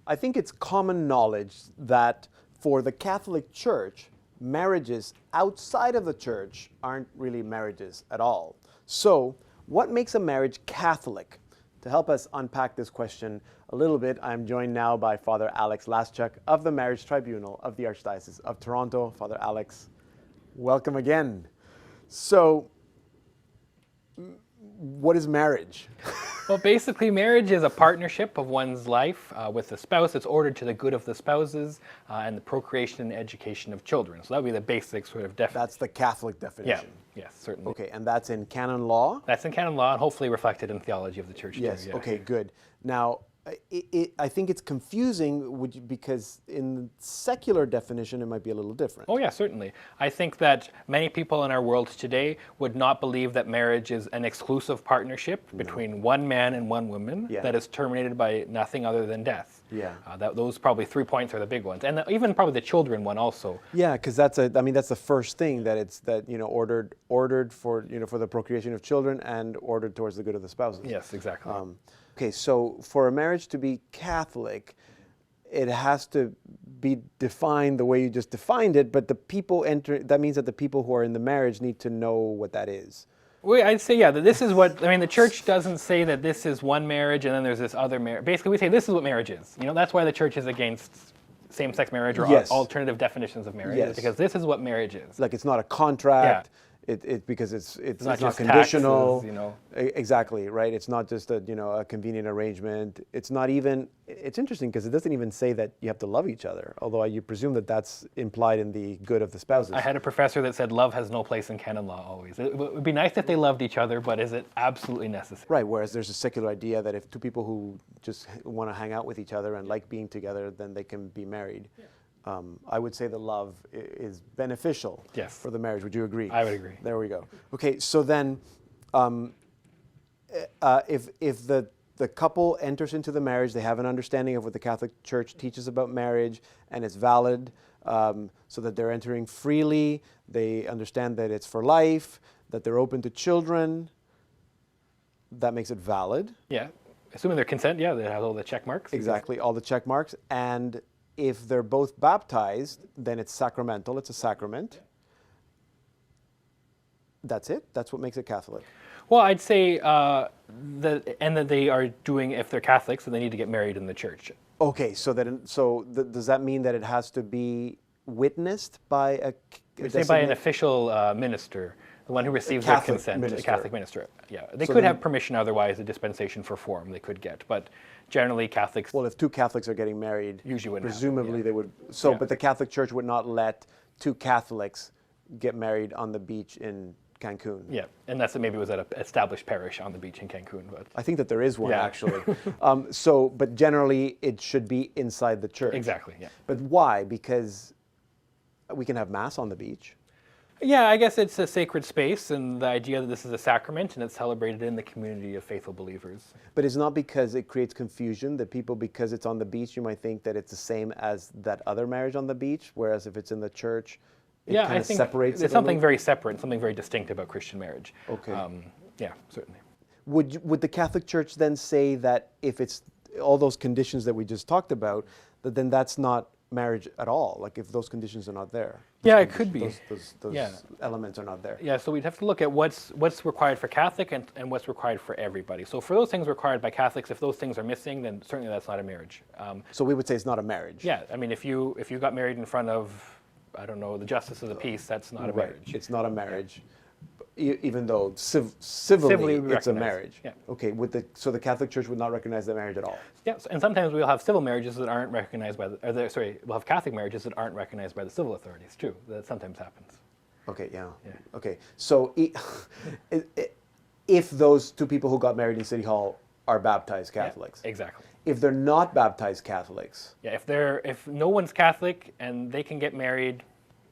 I think it's common knowledge that for the Catholic Church, marriages outside of the church aren't really marriages at all. So, what makes a marriage Catholic? To help us unpack this question a little bit, I'm joined now by Father Alex Laschuk of the Marriage Tribunal of the Archdiocese of Toronto. Father Alex, welcome again. So, what is marriage? Well, basically, marriage is a partnership of one's life with the spouse. It's ordered to the good of the spouses and the procreation and education of children. So that would be the basic sort of definition. That's the Catholic definition. Yeah, yes, certainly. Okay, and that's in canon law? That's in canon law and hopefully reflected in theology of the church. Yes, too, yeah. okay, good. Now, I think it's confusing because in the secular definition, it might be a little different. Oh yeah, certainly. I think that many people in our world today would not believe that marriage is an exclusive partnership between one man and one woman that is terminated by nothing other than death. Yeah. Those probably 3 points are the big ones, and even probably the children one also. Yeah, because that's the first thing ordered for for the procreation of children and ordered towards the good of the spouses. Yes, exactly. Okay, so for a marriage to be Catholic, it has to be defined the way you just defined it, but the people that means that the people who are in the marriage need to know what that is. Well, I'd say, that this is what, the church doesn't say that this is one marriage and then there's this other marriage. Basically, we say this is what marriage is. That's why the church is against same-sex marriage or alternative definitions of marriage, because this is what marriage is. Like it's not a contract. Because it's not conditional. Taxes, Exactly, right? It's not just a convenient arrangement. It's not even. It's interesting because it doesn't even say that you have to love each other. Although you presume that that's implied in the good of the spouses. I had a professor that said love has no place in canon law always. It would be nice if they loved each other, but is it absolutely necessary? Right. Whereas there's a secular idea that if two people who just want to hang out with each other and like being together, then they can be married. Yeah. I would say the love is beneficial for the marriage. Would you agree? I would agree. There we go. Okay, so then if the couple enters into the marriage, they have an understanding of what the Catholic Church teaches about marriage, and it's valid, so that they're entering freely, they understand that it's for life, that they're open to children, that makes it valid. Yeah, assuming their consent, they have all the check marks. Exactly, all the check marks, and if they're both baptized, then it's sacramental. It's a sacrament. That's it? That's what makes it Catholic? Well, I'd say that they are doing, if they're Catholics, so they need to get married in the church. Okay, does that mean that it has to be witnessed by by an official minister, the one who receives their consent, a Catholic minister. Yeah, they could have permission otherwise, a dispensation for form they could get, but generally Catholics. Well, if two Catholics are getting married, usually presumably they would. So, but the Catholic Church would not let two Catholics get married on the beach in Cancun. Yeah, unless it maybe was at an established parish on the beach in Cancun. But I think that there is one actually. But generally it should be inside the church. Exactly. Yeah. But why? Because we can have mass on the beach. Yeah, I guess it's a sacred space, and the idea that this is a sacrament and it's celebrated in the community of faithful believers. But it's not because it creates confusion that people, because it's on the beach, you might think that it's the same as that other marriage on the beach, whereas if it's in the church, it kind of separates it. It's something very separate, something very distinct about Christian marriage. Okay. Yeah, certainly. Would the Catholic Church then say that if it's all those conditions that we just talked about, that then that's not marriage at all? Like if those conditions are not there? Yeah, it could be. Those elements are not there. Yeah, so we'd have to look at what's required for Catholic and what's required for everybody. So for those things required by Catholics, if those things are missing, then certainly that's not a marriage. So we would say it's not a marriage. Yeah, I mean, if you got married in front of, I don't know, the Justice of the Peace, that's not a marriage. It's not a marriage. Even though civilly it's a marriage. Yeah. Okay, so the Catholic Church would not recognize that marriage at all? Yes, and sometimes we'll have civil marriages that aren't recognized by we'll have Catholic marriages that aren't recognized by the civil authorities, too. That sometimes happens. Okay, yeah. Okay, so if those two people who got married in City Hall are baptized Catholics. Yeah, exactly. If they're not baptized Catholics. Yeah, if no one's Catholic and they can get married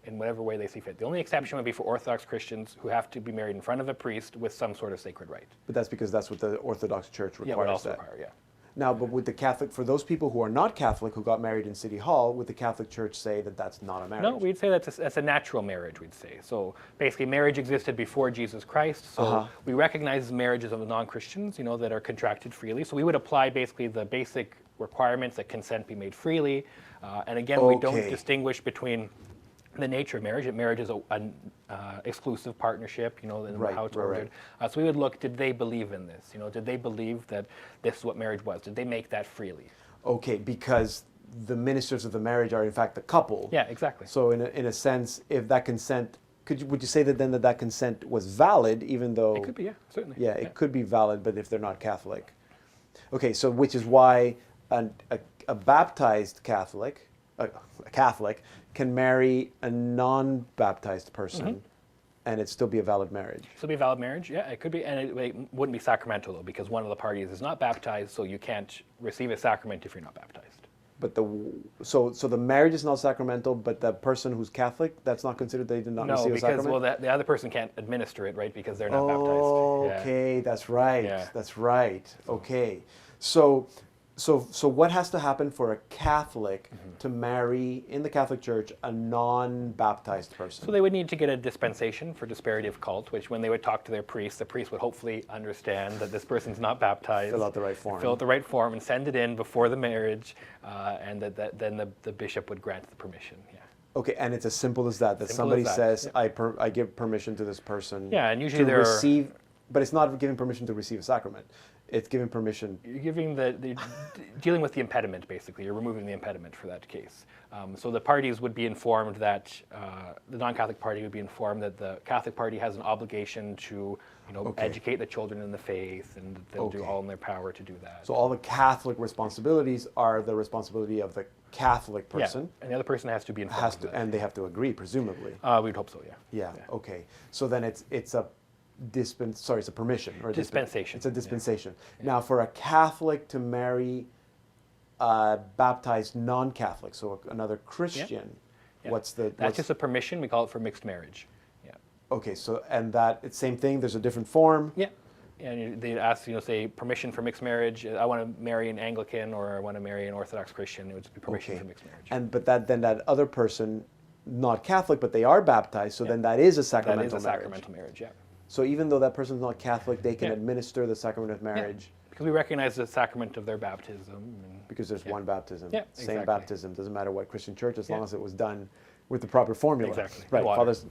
in whatever way they see fit. The only exception would be for Orthodox Christians who have to be married in front of a priest with some sort of sacred rite. But that's because that's what the Orthodox Church requires. Yeah, would also require, Now, but would the Catholic, for those people who are not Catholic who got married in City Hall, would the Catholic Church say that that's not a marriage? No, we'd say that's a natural marriage, we'd say. So basically marriage existed before Jesus Christ, so we recognize marriages of non-Christians, that are contracted freely. So we would apply basically the basic requirements that consent be made freely. And again, we don't distinguish between the nature of marriage. Marriage is an exclusive partnership, how it's ordered. So we would look, did they believe in this? Did they believe that this is what marriage was? Did they make that freely? Okay, because the ministers of the marriage are in fact the couple. Yeah, exactly. So in a sense, if that consent, would you say that then that consent was valid, even though... It could be, yeah, certainly. Yeah, it could be valid, but if they're not Catholic. Okay, so which is why a baptized Catholic, a Catholic, can marry a non-baptized person, and it still be a valid marriage. Still be a valid marriage, yeah, it could be, and it wouldn't be sacramental though, because one of the parties is not baptized, so you can't receive a sacrament if you're not baptized. But so the marriage is not sacramental, but the person who's Catholic, that's not considered, they did not receive a sacrament? No, because the other person can't administer it, right? Because they're not baptized. Okay, that's right. Yeah. That's right. Okay, so what has to happen for a Catholic to marry in the Catholic Church a non-baptized person? So they would need to get a dispensation for disparity of cult, which when they would talk to their priest, the priest would hopefully understand that this person's not baptized. Fill out the right form. Fill out the right form and send it in before the marriage, and then the bishop would grant the permission. Yeah. Okay, and it's as simple as that. Somebody says, I give permission to this person. Yeah, and usually to receive, but it's not giving permission to receive a sacrament. It's giving permission. You're giving dealing with the impediment, basically. You're removing the impediment for that case. So the parties would be informed that, the non-Catholic party would be informed that the Catholic party has an obligation to, educate the children in the faith, and they'll do all in their power to do that. So all the Catholic responsibilities are the responsibility of the Catholic person. Yeah, and the other person has to be informed. And they have to agree, presumably. We'd hope so, yeah. Yeah. Okay. So then it's a it's a permission or dispensation. It's a dispensation. Yeah. Now, for a Catholic to marry a baptized non-Catholic, so another Christian, That's just a permission. We call it for mixed marriage. Yeah. Okay. So it's same thing. There's a different form. Yeah. And they ask, say permission for mixed marriage. I want to marry an Anglican, or I want to marry an Orthodox Christian. It would just be permission for mixed marriage. But that other person, not Catholic, but they are baptized. So then that is a sacramental marriage. That is a sacramental marriage. Yeah. So even though that person's not Catholic, they can administer the sacrament of marriage. Yeah. Because we recognize the sacrament of their baptism. Because there's one baptism. Yeah, Same baptism. Doesn't matter what Christian church, as long as it was done with the proper formula. Exactly. Right.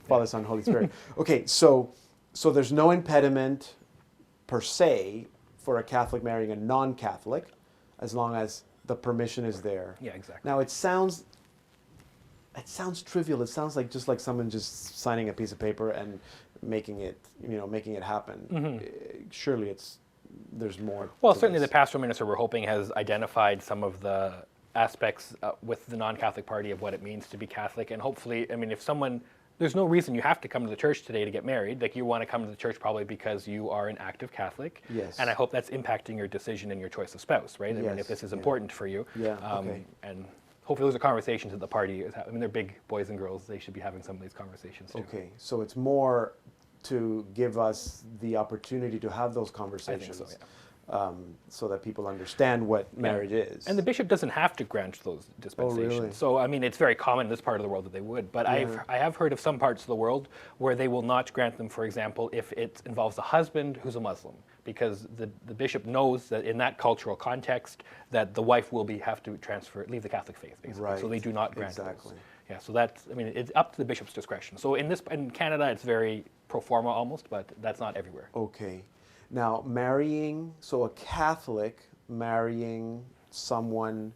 Father, Son, Holy Spirit. Okay. So there's no impediment per se for a Catholic marrying a non-Catholic, as long as the permission is there. Yeah. Exactly. Now it sounds trivial. It sounds like just like someone just signing a piece of paper and making it happen. Surely there's more. Well, certainly the pastoral minister, we're hoping, has identified some of the aspects with the non-Catholic party of what it means to be Catholic, and hopefully, if someone, there's no reason you have to come to the church today to get married. Like, you want to come to the church probably because you are an active Catholic. Yes. And I hope that's impacting your decision and your choice of spouse, right? Yes. If this is important for you. Yeah. Okay. And hopefully those are conversations that the party is having. They're big boys and girls. They should be having some of these conversations too. Okay, so it's more to give us the opportunity to have those conversations. I think so, yeah. So that people understand what marriage is. And the bishop doesn't have to grant those dispensations. Oh, really? So, it's very common in this part of the world that they would. But I have heard of some parts of the world where they will not grant them, for example, if it involves a husband who's a Muslim. Because the bishop knows that in that cultural context that the wife will have to leave the Catholic faith, basically. Right. So they do not grant those. Exactly. Yeah, so that's, it's up to the bishop's discretion. So in Canada, it's very pro forma almost, but that's not everywhere. Okay. Now, a Catholic marrying someone,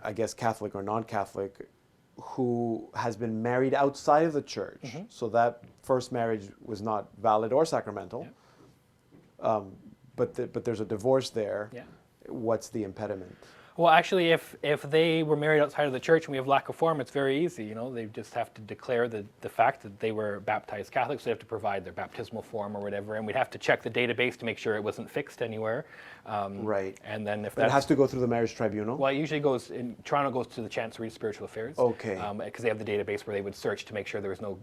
I guess Catholic or non-Catholic, who has been married outside of the church, so that first marriage was not valid or sacramental, but there's a divorce there. Yeah. What's the impediment? Well, actually, if they were married outside of the church and we have lack of form, it's very easy. They just have to declare the fact that they were baptized Catholics. They have to provide their baptismal form or whatever, and we'd have to check the database to make sure it wasn't fixed anywhere. Right. And then if it has to go through the Marriage Tribunal? Well, it usually Toronto goes to the Chancery of Spiritual Affairs. Okay. Because they have the database where they would search to make sure there was no.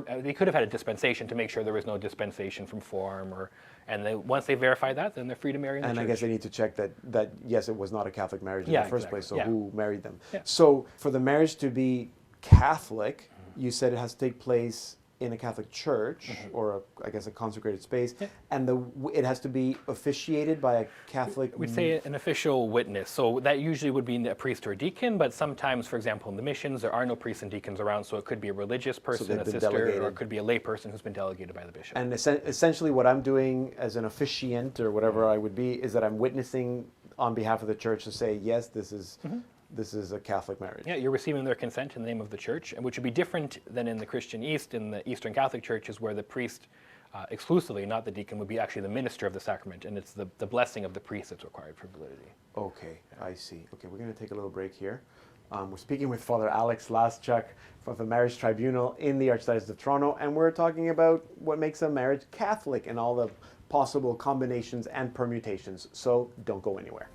They could have had a dispensation to make sure there was no dispensation from form, once they verify that, then they're free to marry in the church. I guess they need to check that yes, it was not a Catholic marriage in the first place, so who married them? Yeah. So for the marriage to be Catholic, you said it has to take place in a Catholic church or I guess a consecrated space, and it has to be officiated by a Catholic. We'd say an official witness. So that usually would be a priest or a deacon, but sometimes, for example, in the missions, there are no priests and deacons around, so it could be a religious person, a sister, delegated. Or it could be a lay person who's been delegated by the bishop. And essentially what I'm doing as an officiant or whatever I would be is that I'm witnessing on behalf of the church to say, yes, this is a Catholic marriage. Yeah, you're receiving their consent in the name of the church, which would be different than in the Christian East. In the Eastern Catholic churches, where the priest exclusively, not the deacon, would be actually the minister of the sacrament, and it's the blessing of the priest that's required for validity. Okay, I see. Okay, we're going to take a little break here. We're speaking with Father Alex Laschuk from the Marriage Tribunal in the Archdiocese of Toronto, and we're talking about what makes a marriage Catholic and all the possible combinations and permutations. So don't go anywhere.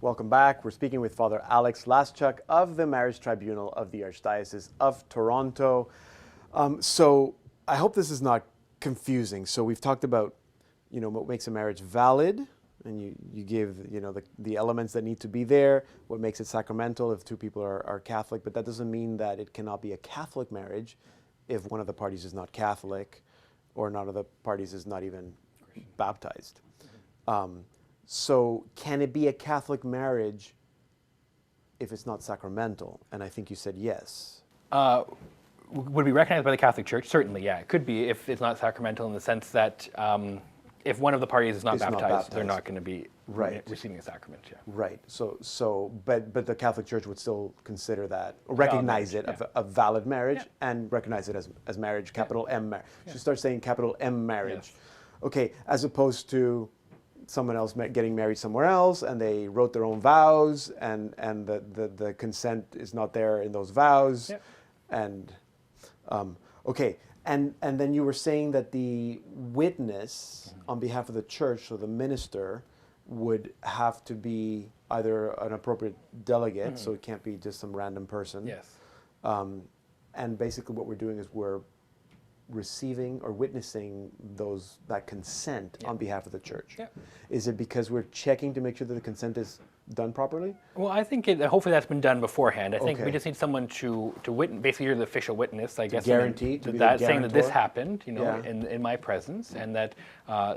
Welcome back. We're speaking with Father Alex Laschuk of the Marriage Tribunal of the Archdiocese of Toronto. So I hope this is not confusing. So we've talked about, what makes a marriage valid, and you give, the elements that need to be there, what makes it sacramental if two people are Catholic, but that doesn't mean that it cannot be a Catholic marriage if one of the parties is not Catholic or none of the parties is not even baptized. So can it be a Catholic marriage if it's not sacramental? And I think you said yes. Would be recognized by the Catholic Church? Certainly, yeah. It could be if it's not sacramental in the sense that if one of the parties is not baptized, they're not going to be receiving a sacrament. Yeah. Right. But the Catholic Church would still consider that, or recognize it a valid marriage and recognize it as marriage, capital M marriage. Should start saying capital M marriage. Yes. Okay, as opposed to someone else getting married somewhere else, and they wrote their own vows, and the consent is not there in those vows, and okay, and then you were saying that the witness on behalf of the church, so the minister, would have to be either an appropriate delegate, so it can't be just some random person. Yes. And basically, what we're doing is we're receiving or witnessing that consent on behalf of the church. Yeah. Is it because we're checking to make sure that the consent is done properly? Well, I think hopefully that's been done beforehand. I think we just need someone to witness. Basically, you're the official witness, I guess. Guarantee that saying that this happened, in my presence, and that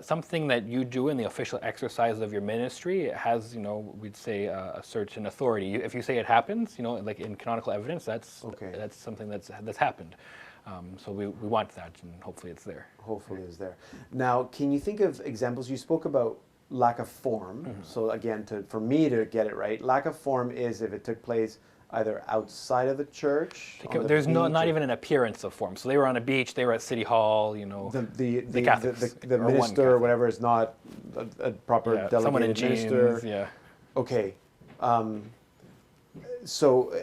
something that you do in the official exercise of your ministry has, we'd say a certain authority. If you say it happens, like in canonical evidence, that's something that's happened. So we want that, and hopefully it's there. Hopefully it's there. Now, can you think of examples? You spoke about lack of form. So again, for me to get it right, lack of form is if it took place either outside of the church. There's not even an appearance of form. So they were on a beach, they were at City Hall, the Catholics, the minister or whatever is not a proper delegated someone in minister. Jeans, Okay. So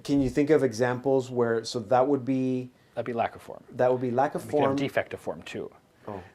can you think of examples where, that would be... That'd be lack of form. That would be lack of form. You could have defect of form too.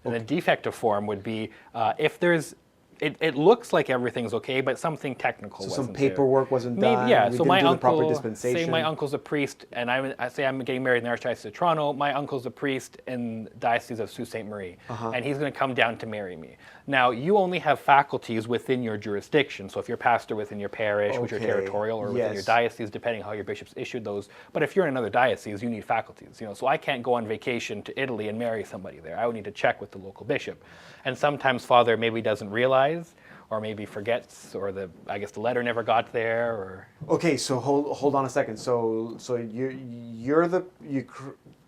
And the defect of form would be if there's, it looks like everything's okay, but something technical wasn't some paperwork wasn't done. Yeah, so my uncle, proper dispensation. say my uncle's a priest, and I say I'm getting married in the Archdiocese of Toronto. My uncle's a priest in the Diocese of Sault Ste. Marie, and he's going to come down to marry me. Now, you only have faculties within your jurisdiction. So if you're pastor within your parish, which are territorial, or within your diocese, depending how your bishops issued those. But if you're in another diocese, you need faculties. So I can't go on vacation to Italy and marry somebody there. I would need to check with the local bishop. And sometimes Father maybe doesn't realize, or maybe forgets, or the letter never got there, or... Okay, so hold on a second. So you're the...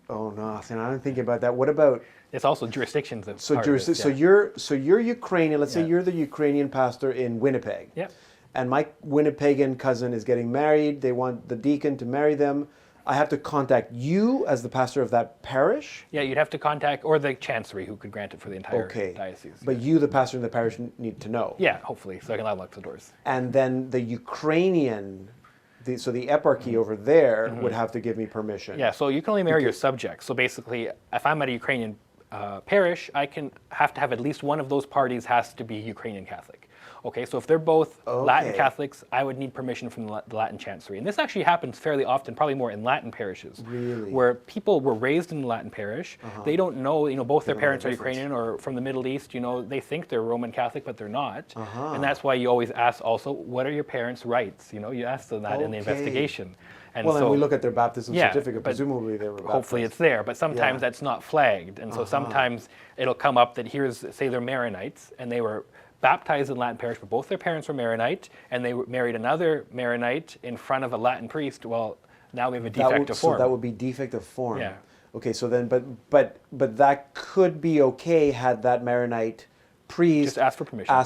Oh no, I'm thinking about that. What about... It's also jurisdictions of so you're Ukrainian. Let's say you're the Ukrainian pastor in Winnipeg. Yeah. And my Winnipegan cousin is getting married. They want the deacon to marry them. I have to contact you as the pastor of that parish? Yeah, you'd have to contact, or the chancery who could grant it for the entire diocese. But you, the pastor of the parish, need to know? Yeah, hopefully, so I can unlock the doors. And then the Ukrainian, the eparchy over there would have to give me permission? Yeah, so you can only marry your subjects. So basically, if I'm at a Ukrainian parish, I have to have at least one of those parties has to be Ukrainian Catholic. Okay, so if they're both Latin Catholics, I would need permission from the Latin Chancery. And this actually happens fairly often, probably more in Latin parishes. Really? Where people were raised in the Latin parish, they don't know, both their parents are Ukrainian or from the Middle East, they think they're Roman Catholic, but they're not. And that's why you always ask also, what are your parents' rights? You ask them that in the investigation. And and we look at their baptism certificate, presumably they were baptized. Hopefully it's there, but sometimes that's not flagged. And so sometimes it'll come up that say they're Maronites, and they were baptized in Latin parish, but both their parents were Maronite, and they married another Maronite in front of a Latin priest. Well, now we have a defect of form. So that would be defect of form. Yeah. Okay, so then, but that could be okay had that Maronite priest just ask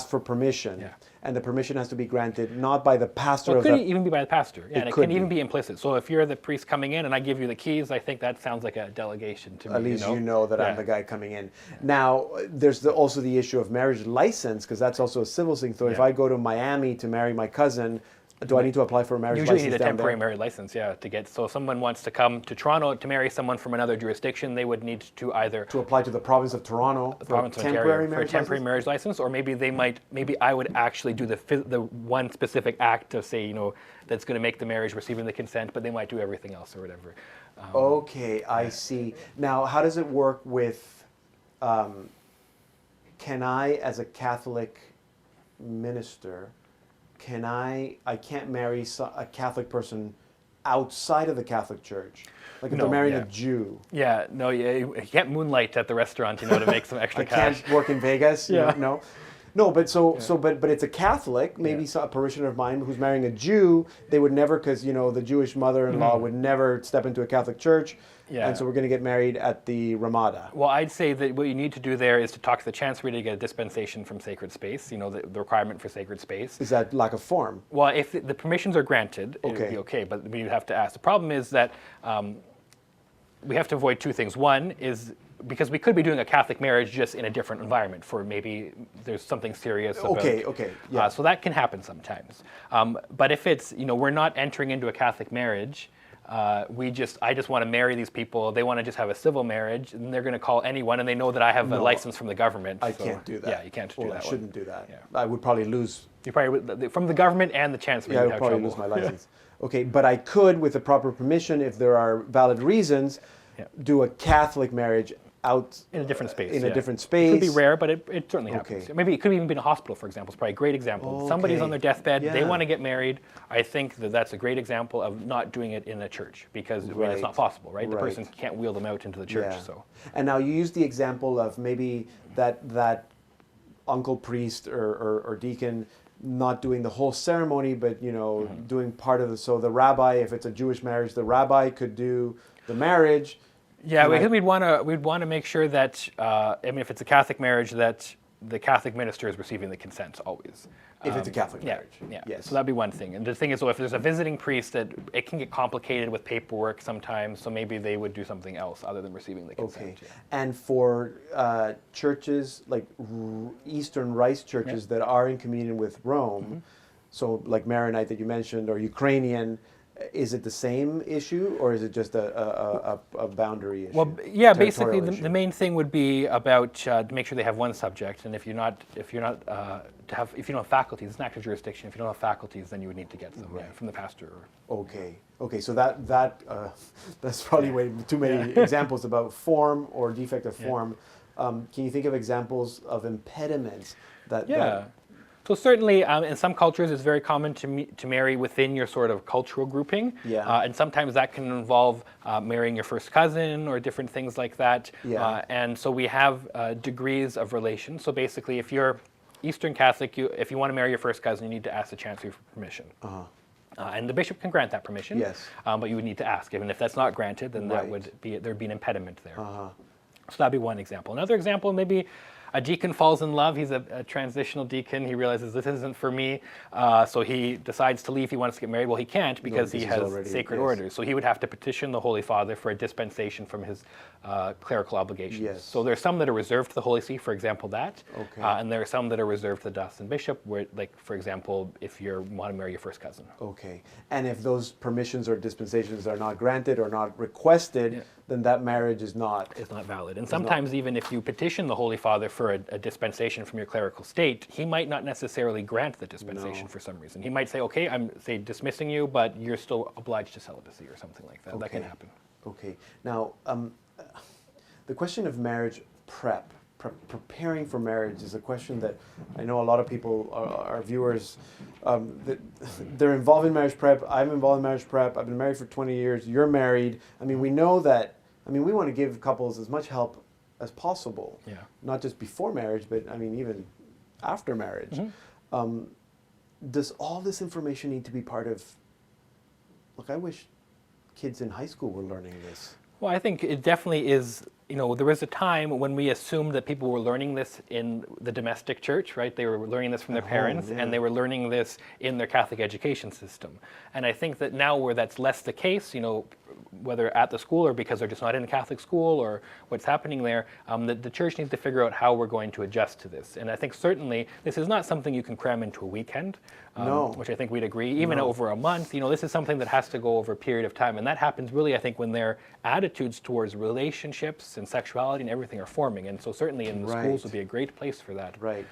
for permission. Yeah. And the permission has to be granted not by the pastor well, of it could even be by the pastor. Yeah, and it can even be implicit. So if you're the priest coming in and I give you the keys, I think that sounds like a delegation to me. At least you know that I'm the guy coming in. Now, there's also the issue of marriage license, because that's also a civil thing. So if I go to Miami to marry my cousin, do I need to apply for a marriage license? Usually you need a temporary marriage license, to get. So if someone wants to come to Toronto to marry someone from another jurisdiction, they would need to either to apply to the province of Toronto for a temporary marriage license, or maybe maybe I would actually do the one specific act to say that's going to make the marriage receiving the consent, but they might do everything else or whatever. Okay, I see. Now, how does it work with? Can I, as a Catholic minister, I can't marry a Catholic person outside of the Catholic Church? Like if they're marrying a Jew. Yeah, no, you can't moonlight at the restaurant, to make some extra cash. I can't work in Vegas, no. No, but but it's a Catholic, maybe a parishioner of mine who's marrying a Jew. They would never, because the Jewish mother-in-law would never step into a Catholic church. Yeah. And so we're going to get married at the Ramada. Well, I'd say that what you need to do there is to talk to the Chancery to get a dispensation from sacred space, the requirement for sacred space. Is that lack of form? Well, if the permissions are granted, it would be okay, but you'd have to ask. The problem is that we have to avoid two things. One is because we could be doing a Catholic marriage just in a different environment for maybe there's something serious about. Okay, yeah. So that can happen sometimes. But if it's, we're not entering into a Catholic marriage, I just want to marry these people. They want to just have a civil marriage, and they're going to call anyone, and they know that I have a license from the government. I can't do that. Yeah, you can't do that. I shouldn't do that. Yeah. I would probably lose. You probably would, from the government and the Chancery. Yeah, I would probably lose my license. Okay, but I could, with the proper permission, if there are valid reasons, do a Catholic marriage out in a different space. In a different space. It could be rare, but it certainly happens. Maybe it could even be in a hospital, for example. It's probably a great example. Somebody's on their deathbed. They want to get married. I think that's a great example of not doing it in a church because it's not possible, right? The person can't wheel them out into the church. Yeah. So. And now you use the example of maybe that uncle priest or deacon not doing the whole ceremony, but doing part of so the rabbi, if it's a Jewish marriage, the rabbi could do the marriage. Yeah, because we'd want to make sure that if it's a Catholic marriage, that the Catholic minister is receiving the consent always. If it's a Catholic marriage. Yeah. Yes. So that'd be one thing. And the thing is, if there's a visiting priest, that it can get complicated with paperwork sometimes. So maybe they would do something else other than receiving the consent. Okay. Yeah. And for churches like Eastern Rite churches that are in communion with Rome, so like Maronite that you mentioned or Ukrainian. Is it the same issue, or is it just a boundary issue? Well, yeah, basically the main thing would be about to make sure they have one subject, and if you don't have faculties, it's an active jurisdiction. If you don't have faculties, then you would need to get them from the pastor. Okay. So that's probably way too many examples about form or defect of form. Can you think of examples of impediments that? So certainly, in some cultures, it's very common to marry within your sort of cultural grouping. Yeah. And sometimes that can involve marrying your first cousin or different things like that. Yeah. And so we have degrees of relation. So basically, if you're Eastern Catholic, if you want to marry your first cousin, you need to ask the Chancery for permission. And the bishop can grant that permission. Yes. But you would need to ask. And if that's not granted, then there'd be an impediment there. So that'd be one example. Another example, maybe a deacon falls in love. He's a transitional deacon. He realizes this isn't for me, so he decides to leave. He wants to get married. Well, he can't because he has sacred orders. So he would have to petition the Holy Father for a dispensation from his clerical obligations. Yes. So there's some that are reserved to the Holy See, for example, that. Okay. And there are some that are reserved to the diocesan bishop, where, like, for example, if you want to marry your first cousin. Okay. And if those permissions or dispensations are not granted or not requested, then that marriage is not valid. And sometimes even if you petition the Holy Father for a dispensation from your clerical state, he might not necessarily grant the dispensation for some reason. He might say, okay, I'm dismissing you, but you're still obliged to celibacy or something like that. Okay. That can happen. Okay. Now, the question of marriage preparing for marriage is a question that I know a lot of people, our viewers, they're involved in marriage prep. I'm involved in marriage prep. I've been married for 20 years. You're married. I mean, we know that, we want to give couples as much help as possible. Yeah. Not just before marriage, but even after marriage. Mm-hmm. Does all this information need to be part of, look, I wish kids in high school were learning this. Well, I think it definitely is. There was a time when we assumed that people were learning this in the domestic church, right? They were learning this from their parents, and they were learning this in their Catholic education system. And I think that now where that's less the case, whether at the school or because they're just not in a Catholic school or what's happening there, the church needs to figure out how we're going to adjust to this. And I think certainly this is not something you can cram into a weekend, which I think we'd agree, even over a month. This is something that has to go over a period of time. And that happens really, I think, when their attitudes towards relationships and sexuality and everything are forming. And so certainly in the schools would be a great place for that. Right.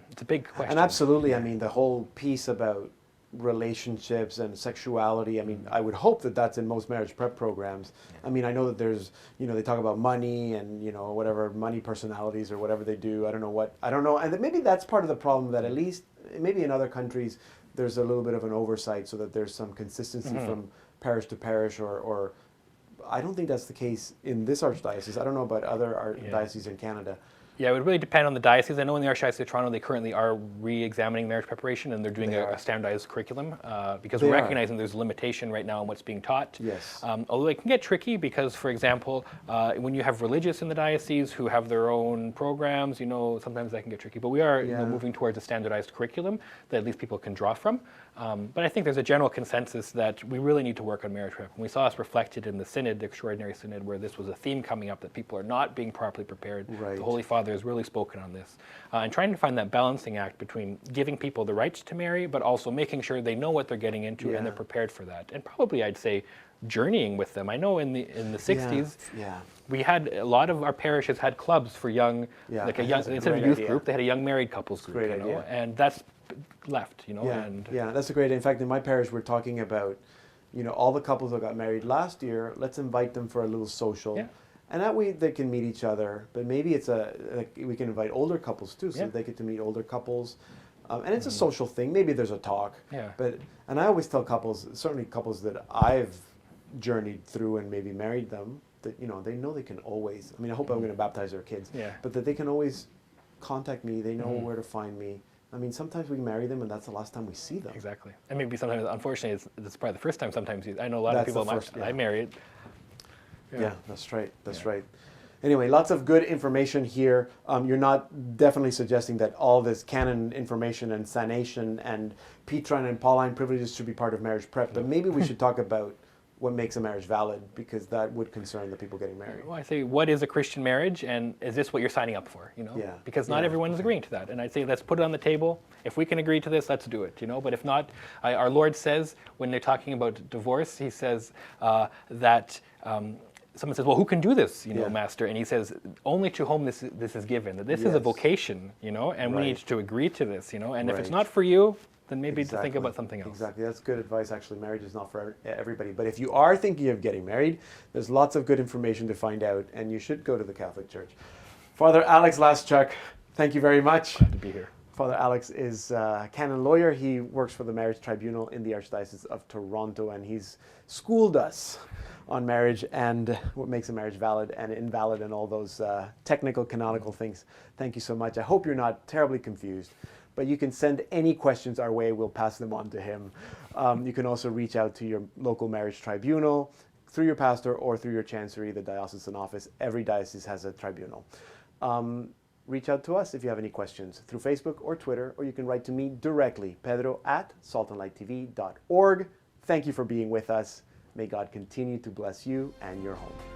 It's a big question. And absolutely, the whole piece about relationships and sexuality, I would hope that that's in most marriage prep programs. I know that there's, they talk about money and, whatever, money personalities or whatever they do. I don't know. And maybe that's part of the problem, that at least, maybe in other countries, there's a little bit of an oversight so that there's some consistency from parish to parish, or I don't think that's the case in this archdiocese. I don't know about other dioceses in Canada. Yeah, it would really depend on the diocese. I know in the Archdiocese of Toronto, they currently are re-examining marriage preparation, and they're doing a standardized curriculum because we're recognizing there's a limitation right now on what's being taught. Yes. Although it can get tricky because, for example, when you have religious in the diocese who have their own programs, sometimes that can get tricky. But we are moving towards a standardized curriculum that at least people can draw from. But I think there's a general consensus that we really need to work on marriage prep. And we saw this reflected in the synod, the extraordinary synod, where this was a theme coming up, that people are not being properly prepared. Right. The Holy Father has really spoken on this. And trying to find that balancing act between giving people the rights to marry, but also making sure they know what they're getting into and they're prepared for that. And probably, I'd say, journeying with them. I know in the 60s, we had a lot of our parishes had clubs for young, instead of youth group, they had a young married couples group. Great idea. And that's left, and that's a great idea. In fact, in my parish, we're talking about, all the couples that got married last year, let's invite them for a little social. Yeah. And that way they can meet each other. But maybe it's we can invite older couples too, so they get to meet older couples. And it's a social thing. Maybe there's a talk. Yeah. And I always tell couples, certainly couples that I've journeyed through and maybe married them, that they know they can always, I hope I'm going to baptize their kids, but that they can always contact me. They know where to find me. Sometimes we marry them and that's the last time we see them. Exactly. And maybe sometimes, unfortunately, it's probably the first time sometimes. I know a lot of people I married. Yeah, that's right. That's right. Anyway, lots of good information here. You're not definitely suggesting that all this canon information and sanation and Petrine and Pauline privileges should be part of marriage prep, but maybe we should talk about what makes a marriage valid, because that would concern the people getting married. Well, I say, what is a Christian marriage, and is this what you're signing up for? Because not everyone is agreeing to that. And I'd say, let's put it on the table. If we can agree to this, let's do it. But if not, our Lord says, when they're talking about divorce, he says that someone says, well, who can do this, Master? And he says, only to whom this is given. That this is a vocation, and we need to agree to this, And if it's not for you, then maybe to think about something else. Exactly. That's good advice. Actually, marriage is not for everybody. But if you are thinking of getting married, there's lots of good information to find out, and you should go to the Catholic Church. Father Alex Laschuk, thank you very much. Glad to be here. Father Alex is a canon lawyer. He works for the Marriage Tribunal in the Archdiocese of Toronto, and he's schooled us on marriage and what makes a marriage valid and invalid and all those technical, canonical things. Thank you so much. I hope you're not terribly confused, but you can send any questions our way. We'll pass them on to him. You can also reach out to your local marriage tribunal through your pastor or through your chancery, the diocesan office. Every diocese has a tribunal. Reach out to us if you have any questions through Facebook or Twitter, or you can write to me directly, pedro@saltandlighttv.org. Thank you for being with us. May God continue to bless you and your home.